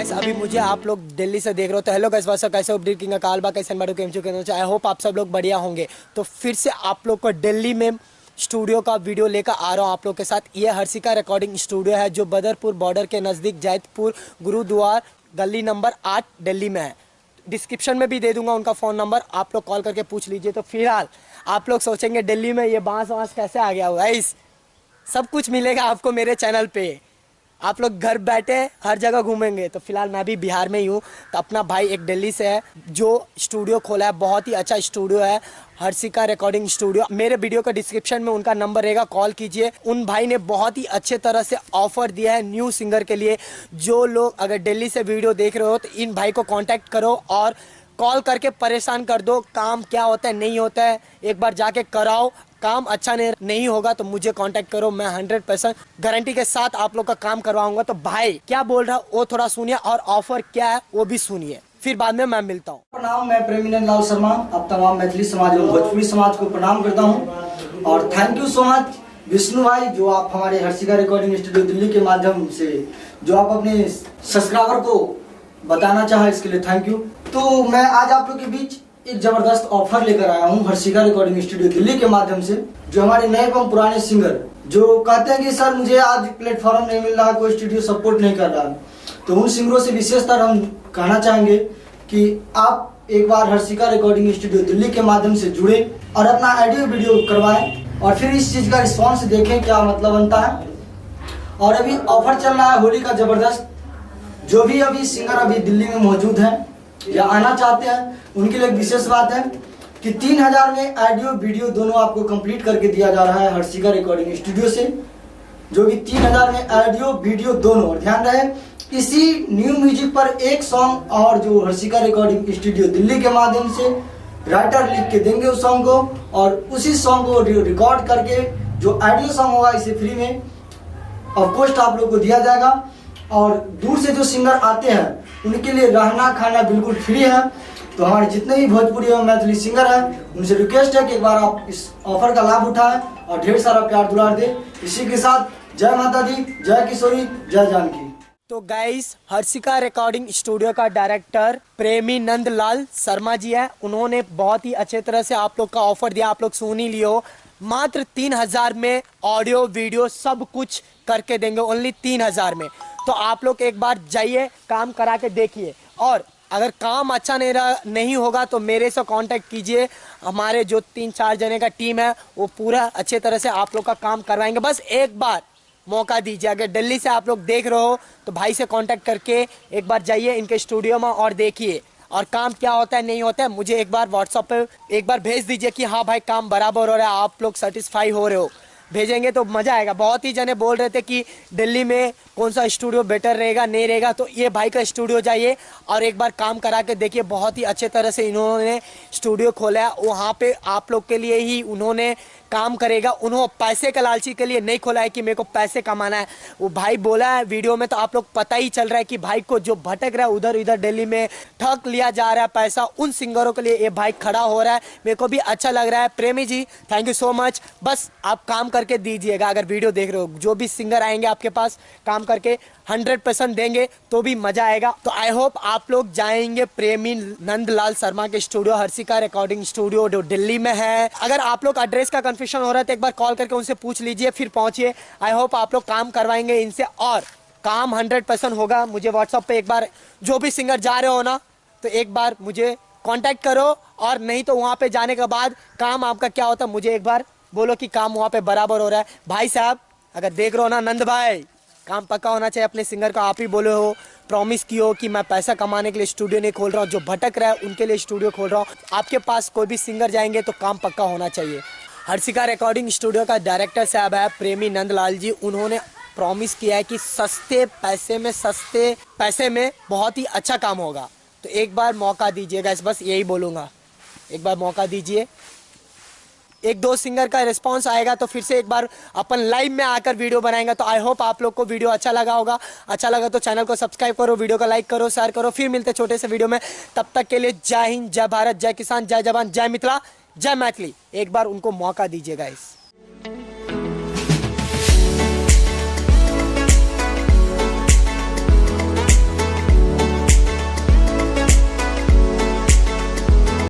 Guys अभी मुझे आप लोग दिल्ली से देख रहे हो तो हेलो गाइस वाट्सअप कैसे हो किंग कालबा कैसे बाडू केम चुके हैं। आई होप आप सब लोग बढ़िया होंगे। तो फिर से आप लोग को दिल्ली में स्टूडियो का वीडियो लेकर आ रहा हूँ आप लोग के साथ। ये हर्षिका रिकॉर्डिंग स्टूडियो है जो बदरपुर बॉर्डर के नज़दीक जैतपुर गुरुद्वार गली नंबर 8 दिल्ली में है। डिस्क्रिप्शन में भी दे दूंगा उनका फ़ोन नंबर, आप लोग कॉल करके पूछ लीजिए। तो फिलहाल आप लोग सोचेंगे दिल्ली में ये बांस वांस कैसे आ गया हुआ है, इस सब कुछ मिलेगा आपको मेरे चैनल पे। आप लोग घर बैठे हर जगह घूमेंगे। तो फिलहाल मैं भी बिहार में ही हूँ। तो अपना भाई एक दिल्ली से है जो स्टूडियो खोला है, बहुत ही अच्छा स्टूडियो है हर्षिका रिकॉर्डिंग स्टूडियो। मेरे वीडियो का डिस्क्रिप्शन में उनका नंबर रहेगा, कॉल कीजिए। उन भाई ने बहुत ही अच्छे तरह से ऑफर दिया है न्यू सिंगर के लिए। जो लोग अगर दिल्ली से वीडियो देख रहे हो तो इन भाई को कॉन्टैक्ट करो और कॉल करके परेशान कर दो। काम क्या होता है नहीं होता है एक बार जाके कराओ। काम अच्छा नहीं होगा तो मुझे कांटेक्ट करो, मैं 100% गारंटी के साथ आप लोग का काम करवाऊंगा। तो भाई क्या बोल रहा वो थोड़ा सुनिए और ऑफर क्या है वो भी सुनिए, फिर बाद में मैं मिलता हूँ। प्रणाम, मैं प्रेमी नंदलाल शर्मा अब तमाम मैथिली समाज और भोजपुरी समाज को प्रणाम करता हूँ और thank you so much Vishnu भाई जो आप हमारे हर्षिका रिकॉर्डिंग स्टूडियो दिल्ली के माध्यम से जो आप अपने सब्सक्राइबर को बताना चाहे इसके लिए थैंक यू। तो मैं आज आप लोग के बीच एक जबरदस्त ऑफर लेकर आया हूँ हर्षिका रिकॉर्डिंग स्टूडियो दिल्ली के माध्यम से। जो हमारे नए एवं पुराने सिंगर जो कहते हैं कि सर मुझे आज प्लेटफॉर्म नहीं मिल रहा, कोई स्टूडियो सपोर्ट नहीं कर रहा, तो उन सिंगरों से विशेषतर हम कहना चाहेंगे कि आप एक बार हर्षिका रिकॉर्डिंग स्टूडियो दिल्ली के माध्यम से जुड़े और अपना ऑडियो वीडियो करवाएं और फिर इस चीज़ का रिस्पॉन्स देखें क्या मतलब बनता है। और अभी ऑफर चल रहा है होली का जबरदस्त। जो भी अभी सिंगर अभी दिल्ली में मौजूद हैं या आना चाहते हैं उनके लिए एक विशेष बात है कि 3000 में ऑडियो वीडियो दोनों आपको कंप्लीट करके दिया जा रहा है हर्षिका रिकॉर्डिंग स्टूडियो से। जो कि 3000 में ऑडियो वीडियो दोनों, और ध्यान रहे इसी न्यू म्यूजिक पर एक सॉन्ग और जो हर्षिका रिकॉर्डिंग स्टूडियो दिल्ली के माध्यम से राइटर लिख के देंगे उस सॉन्ग को, और उसी सॉन्ग को रिकॉर्ड करके जो ऑडियो सॉन्ग होगा इसे फ्री में ऑफकोर्स आप लोग को दिया जाएगा। और दूर से जो सिंगर आते हैं उनके लिए रहना खाना बिल्कुल फ्री है। तो हमारे जितने भी भोजपुरी एवं मैथिली सिंगर हैं उनसे रिक्वेस्ट है कि एक बार आप इस ऑफर का लाभ उठाएं और ढेर सारा प्यार दुलार दें। इसी के साथ जय माता दी, जय किशोरी, जय जानकी। तो गाइस हर्षिका रिकॉर्डिंग स्टूडियो का डायरेक्टर प्रेमी नंदलाल शर्मा जी है। उन्होंने बहुत ही अच्छे तरह से आप लोग का ऑफर दिया, आप लोग सुन ही लियो। मात्र 3000 में ऑडियो वीडियो सब कुछ करके देंगे, ओनली 3000 में। तो आप लोग एक बार जाइए काम करा के देखिए, और अगर काम अच्छा नहीं होगा तो मेरे से कांटेक्ट कीजिए। हमारे जो 3-4 जने का टीम है वो पूरा अच्छे तरह से आप लोग का काम करवाएंगे। बस एक बार मौका दीजिए। अगर दिल्ली से आप लोग देख रहे हो तो भाई से कांटेक्ट करके एक बार जाइए इनके स्टूडियो में और देखिए, और काम क्या होता है नहीं होता है मुझे एक बार व्हाट्सएप पे एक बार भेज दीजिए कि हाँ भाई काम बराबर हो रहा है, आप लोग सेटिस्फाई हो रहे हो। भेजेंगे तो मज़ा आएगा। बहुत ही जने बोल रहे थे कि दिल्ली में कौन सा स्टूडियो बेटर रहेगा नहीं रहेगा, तो ये भाई का स्टूडियो जाइए और एक बार काम करा के देखिए। बहुत ही अच्छे तरह से इन्होंने स्टूडियो खोला है, वहाँ पे आप लोग के लिए ही उन्होंने काम करेगा। उन्होंने पैसे का लालची के लिए नहीं खोला है कि मेरे को पैसे कमाना है। वो भाई बोला है वीडियो में, तो आप लोग पता ही चल रहा है कि भाई को जो भटक रहा है उधर इधर दिल्ली में ठग लिया जा रहा है पैसा, उन सिंगरों के लिए ये भाई खड़ा हो रहा है। मेरे को भी अच्छा लग रहा है। प्रेमी जी थैंक यू सो मच। बस आप काम करके दीजिएगा। अगर वीडियो देख रहे हो जो भी सिंगर आएंगे आपके पास काम करके 100% देंगे तो भी मजा आएगा। तो आई होप आप लोग जाएंगे प्रेमी नंदलाल शर्मा के स्टूडियो हर्षिका रिकॉर्डिंग स्टूडियो जो दिल्ली में है। अगर आप लोग एड्रेस का कंफ्यूजन हो रहा है तो एक बार कॉल करके उनसे पूछ लीजिए, फिर पहुंचिए। आई होप आप लोग काम करवाएंगे इनसे और काम 100% होगा। मुझे व्हाट्सएप पे एक बार जो भी सिंगर जा रहे हो ना तो एक बार मुझे कॉन्टैक्ट करो, और नहीं तो वहाँ पे जाने के बाद काम आपका क्या होता है मुझे एक बार बोलो कि काम वहाँ पे बराबर हो रहा है। भाई साहब अगर देख रहे हो ना नंद भाई, काम पक्का होना चाहिए। अपने सिंगर को आप ही बोले हो, प्रॉमिस की हो कि मैं पैसा कमाने के लिए स्टूडियो नहीं खोल रहा हूँ, जो भटक रहा है उनके लिए स्टूडियो खोल रहा हूँ। आपके पास कोई भी सिंगर जाएंगे तो काम पक्का होना चाहिए। हर्षिका रिकॉर्डिंग स्टूडियो का डायरेक्टर साहब है प्रेमी नंदलाल जी। उन्होंने प्रॉमिस किया है कि सस्ते पैसे में बहुत ही अच्छा काम होगा। तो एक बार मौका दीजिएगा, बस यही बोलूँगा, एक बार मौका दीजिए। 1-2 सिंगर का रिस्पांस आएगा तो फिर से एक बार अपन लाइव में आकर वीडियो बनाएंगे। तो आई होप आप लोग को वीडियो अच्छा लगा होगा। अच्छा लगा तो चैनल को सब्सक्राइब करो, वीडियो को लाइक करो, शेयर करो। फिर मिलते छोटे से वीडियो में, तब तक के लिए जय हिंद, जय भारत, जय किसान, जय जवान, जय मिथिला, जय मैथिली। एक बार उनको मौका दीजिएगा। इस